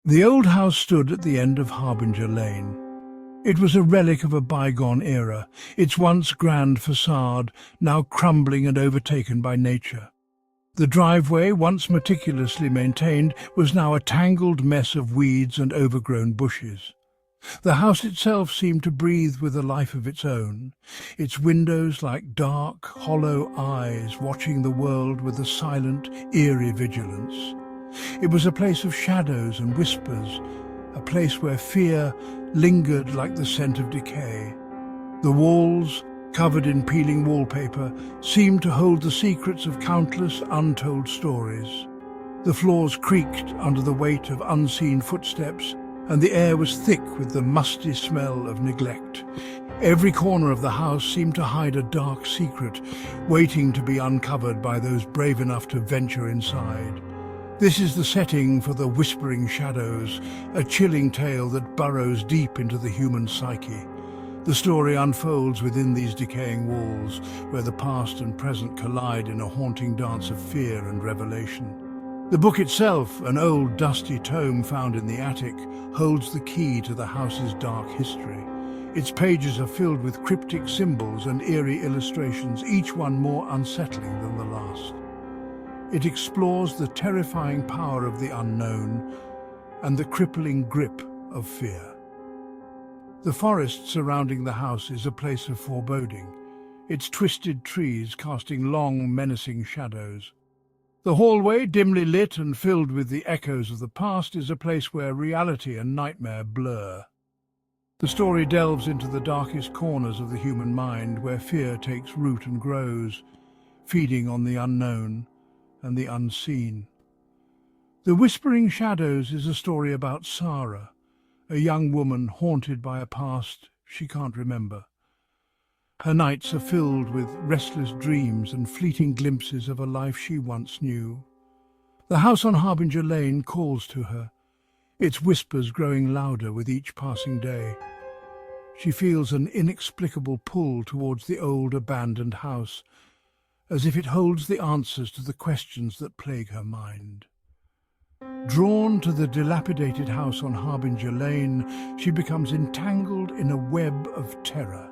The old house stood at the end of Harbinger Lane. It was a relic of a bygone era, its once grand facade now crumbling and overtaken by nature. The driveway, once meticulously maintained, was now a tangled mess of weeds and overgrown bushes. The house itself seemed to breathe with a life of its own, its windows like dark, hollow eyes watching the world with a silent, eerie vigilance. It was a place of shadows and whispers, a place where fear lingered like the scent of decay. The walls, covered in peeling wallpaper, seemed to hold the secrets of countless untold stories. The floors creaked under the weight of unseen footsteps, and the air was thick with the musty smell of neglect. Every corner of the house seemed to hide a dark secret, waiting to be uncovered by those brave enough to venture inside. This is the setting for The Whispering Shadows, a chilling tale that burrows deep into the human psyche. The story unfolds within these decaying walls, where the past and present collide in a haunting dance of fear and revelation. The book itself, an old dusty tome found in the attic, holds the key to the house's dark history. Its pages are filled with cryptic symbols and eerie illustrations, each one more unsettling than the last. It explores the terrifying power of the unknown and the crippling grip of fear. The forest surrounding the house is a place of foreboding, its twisted trees casting long, menacing shadows. The hallway, dimly lit and filled with the echoes of the past, is a place where reality and nightmare blur. The story delves into the darkest corners of the human mind, where fear takes root and grows, feeding on the unknown and the unseen. The Whispering Shadows is a story about Sarah, a young woman haunted by a past she can't remember. Her nights are filled with restless dreams and fleeting glimpses of a life she once knew. The house on Harbinger Lane calls to her, its whispers growing louder with each passing day. She feels an inexplicable pull towards the old abandoned house, as if it holds the answers to the questions that plague her mind. Drawn to the dilapidated house on Harbinger Lane, she becomes entangled in a web of terror.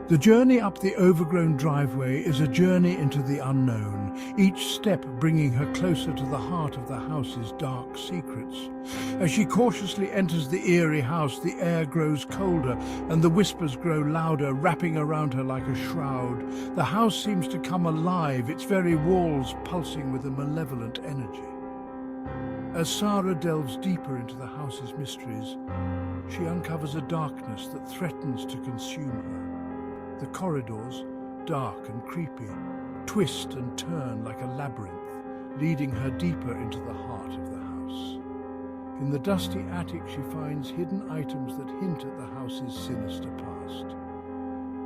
The journey up the overgrown driveway is a journey into the unknown, each step bringing her closer to the heart of the house's dark secrets. As she cautiously enters the eerie house, the air grows colder and the whispers grow louder, wrapping around her like a shroud. The house seems to come alive, its very walls pulsing with a malevolent energy. As Sarah delves deeper into the house's mysteries, she uncovers a darkness that threatens to consume her. The corridors, dark and creepy, twist and turn like a labyrinth, leading her deeper into the heart of the house. In the dusty attic, she finds hidden items that hint at the house's sinister past.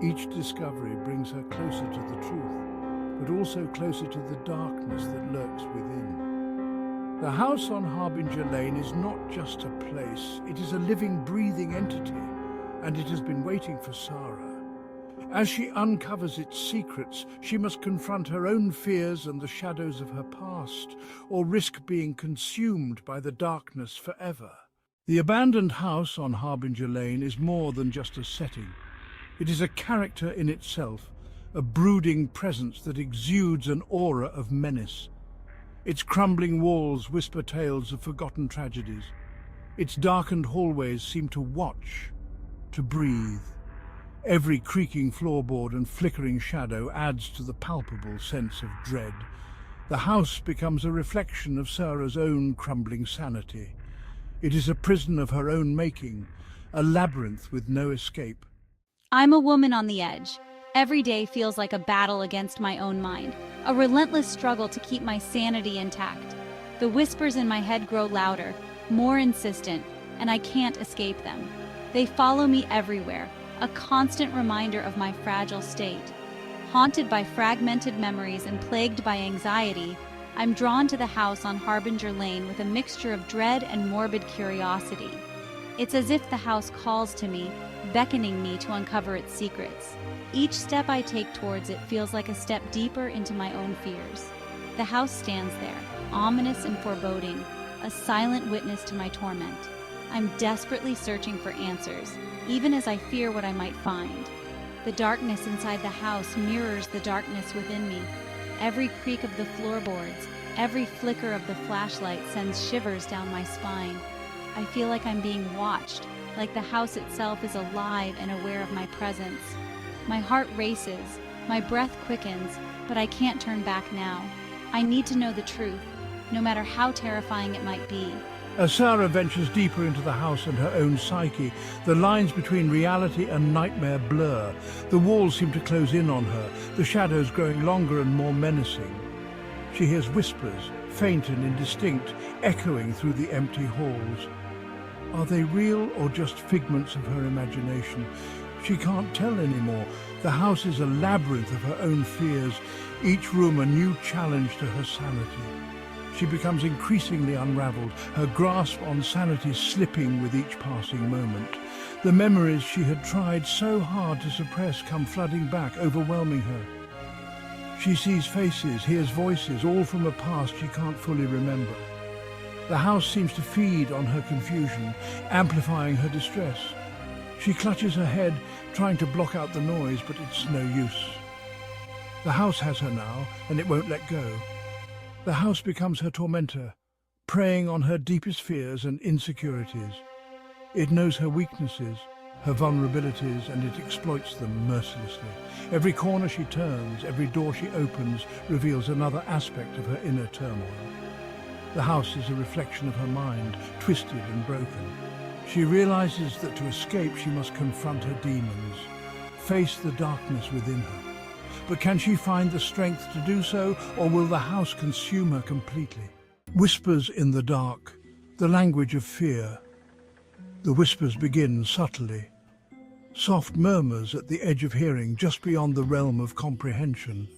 Each discovery brings her closer to the truth, but also closer to the darkness that lurks within. The house on Harbinger Lane is not just a place, it is a living, breathing entity, and it has been waiting for Sarah. As she uncovers its secrets, she must confront her own fears and the shadows of her past, or risk being consumed by the darkness forever. The abandoned house on Harbinger Lane is more than just a setting. It is a character in itself, a brooding presence that exudes an aura of menace. Its crumbling walls whisper tales of forgotten tragedies. Its darkened hallways seem to watch, to breathe. Every creaking floorboard and flickering shadow adds to the palpable sense of dread. The house becomes a reflection of Sarah's own crumbling sanity. It is a prison of her own making, a labyrinth with no escape. I'm a woman on the edge. Every day feels like a battle against my own mind, a relentless struggle to keep my sanity intact. The whispers in my head grow louder, more insistent, and I can't escape them. They follow me everywhere, a constant reminder of my fragile state. Haunted by fragmented memories and plagued by anxiety, I'm drawn to the house on Harbinger Lane with a mixture of dread and morbid curiosity. It's as if the house calls to me, beckoning me to uncover its secrets. Each step I take towards it feels like a step deeper into my own fears. The house stands there, ominous and foreboding, a silent witness to my torment. I'm desperately searching for answers, even as I fear what I might find. The darkness inside the house mirrors the darkness within me. Every creak of the floorboards, every flicker of the flashlight sends shivers down my spine. I feel like I'm being watched, like the house itself is alive and aware of my presence. My heart races, my breath quickens, but I can't turn back now. I need to know the truth, no matter how terrifying it might be. As Sarah ventures deeper into the house and her own psyche, the lines between reality and nightmare blur. The walls seem to close in on her, the shadows growing longer and more menacing. She hears whispers, faint and indistinct, echoing through the empty halls. Are they real or just figments of her imagination? She can't tell anymore. The house is a labyrinth of her own fears, each room a new challenge to her sanity. She becomes increasingly unraveled, her grasp on sanity slipping with each passing moment. The memories she had tried so hard to suppress come flooding back, overwhelming her. She sees faces, hears voices, all from a past she can't fully remember. The house seems to feed on her confusion, amplifying her distress. She clutches her head, trying to block out the noise, but it's no use. The house has her now, and it won't let go. The house becomes her tormentor, preying on her deepest fears and insecurities. It knows her weaknesses, her vulnerabilities, and it exploits them mercilessly. Every corner she turns, every door she opens, reveals another aspect of her inner turmoil. The house is a reflection of her mind, twisted and broken. She realizes that to escape she must confront her demons, face the darkness within her. But can she find the strength to do so, or will the house consume her completely? Whispers in the dark, the language of fear. The whispers begin subtly. Soft murmurs at the edge of hearing, just beyond the realm of comprehension.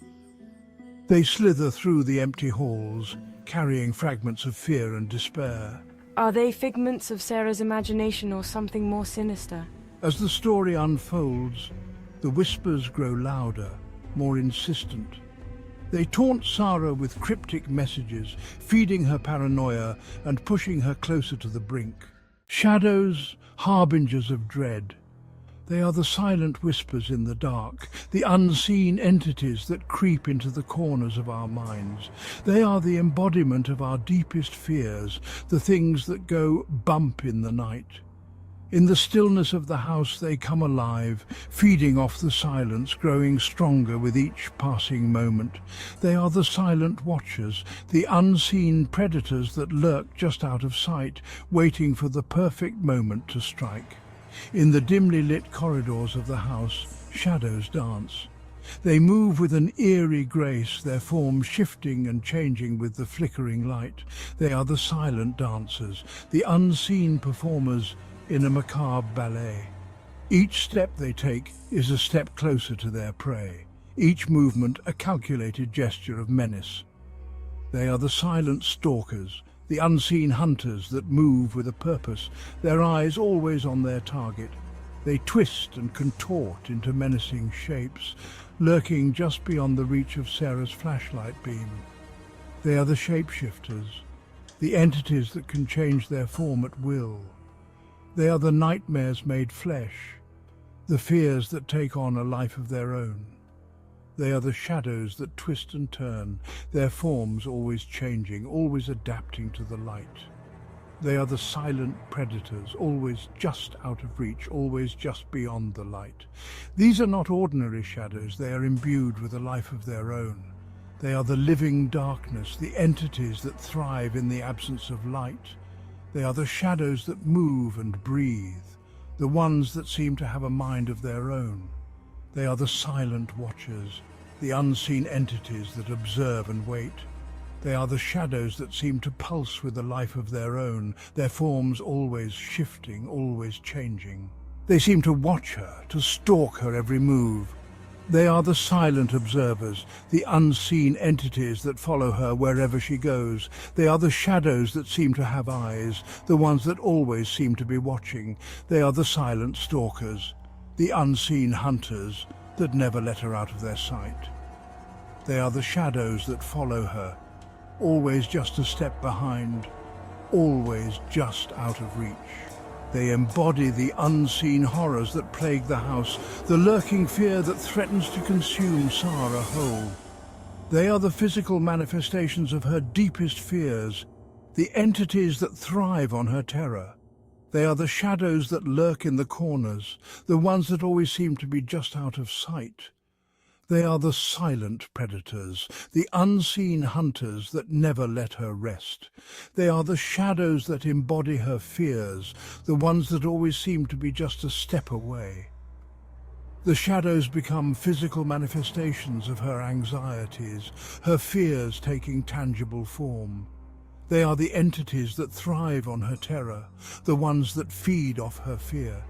They slither through the empty halls, carrying fragments of fear and despair. Are they figments of Sarah's imagination or something more sinister? As the story unfolds, the whispers grow louder, more insistent. They taunt Sarah with cryptic messages, feeding her paranoia and pushing her closer to the brink. Shadows, harbingers of dread. They are the silent whispers in the dark, the unseen entities that creep into the corners of our minds. They are the embodiment of our deepest fears, the things that go bump in the night. In the stillness of the house they come alive, feeding off the silence, growing stronger with each passing moment. They are the silent watchers, the unseen predators that lurk just out of sight, waiting for the perfect moment to strike. In the dimly lit corridors of the house, shadows dance. They move with an eerie grace, their forms shifting and changing with the flickering light. They are the silent dancers, the unseen performers in a macabre ballet. Each step they take is a step closer to their prey, each movement a calculated gesture of menace. They are the silent stalkers, the unseen hunters that move with a purpose, their eyes always on their target. They twist and contort into menacing shapes, lurking just beyond the reach of Sarah's flashlight beam. They are the shapeshifters, the entities that can change their form at will. They are the nightmares made flesh, the fears that take on a life of their own. They are the shadows that twist and turn, their forms always changing, always adapting to the light. They are the silent predators, always just out of reach, always just beyond the light. These are not ordinary shadows, they are imbued with a life of their own. They are the living darkness, the entities that thrive in the absence of light. They are the shadows that move and breathe, the ones that seem to have a mind of their own. They are the silent watchers, the unseen entities that observe and wait. They are the shadows that seem to pulse with a life of their own, their forms always shifting, always changing. They seem to watch her, to stalk her every move. They are the silent observers, the unseen entities that follow her wherever she goes. They are the shadows that seem to have eyes, the ones that always seem to be watching. They are the silent stalkers, the unseen hunters that never let her out of their sight. They are the shadows that follow her, always just a step behind, always just out of reach. They embody the unseen horrors that plague the house, the lurking fear that threatens to consume Sarah whole. They are the physical manifestations of her deepest fears, the entities that thrive on her terror. They are the shadows that lurk in the corners, the ones that always seem to be just out of sight. They are the silent predators, the unseen hunters that never let her rest. They are the shadows that embody her fears, the ones that always seem to be just a step away. The shadows become physical manifestations of her anxieties, her fears taking tangible form. They are the entities that thrive on her terror, the ones that feed off her fear.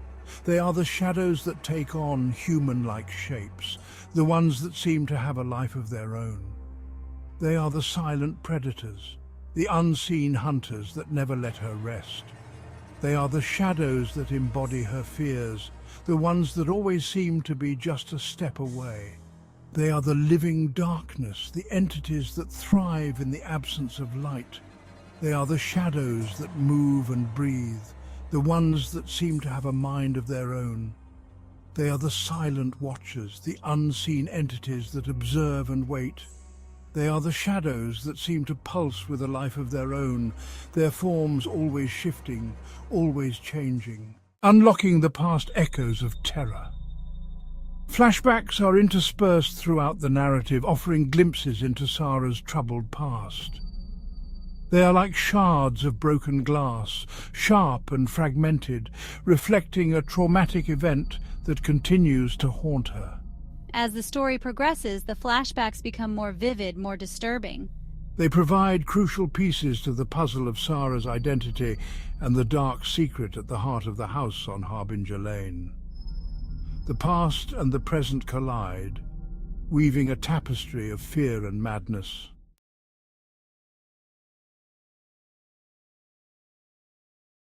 They are the shadows that take on human-like shapes, the ones that seem to have a life of their own. They are the silent predators, the unseen hunters that never let her rest. They are the shadows that embody her fears, the ones that always seem to be just a step away. They are the living darkness, the entities that thrive in the absence of light. They are the shadows that move and breathe, the ones that seem to have a mind of their own. They are the silent watchers, the unseen entities that observe and wait. They are the shadows that seem to pulse with a life of their own, their forms always shifting, always changing, unlocking the past echoes of terror. Flashbacks are interspersed throughout the narrative, offering glimpses into Sarah's troubled past. They are like shards of broken glass, sharp and fragmented, reflecting a traumatic event that continues to haunt her. As the story progresses, the flashbacks become more vivid, more disturbing. They provide crucial pieces to the puzzle of Sarah's identity and the dark secret at the heart of the house on Harbinger Lane. The past and the present collide, weaving a tapestry of fear and madness.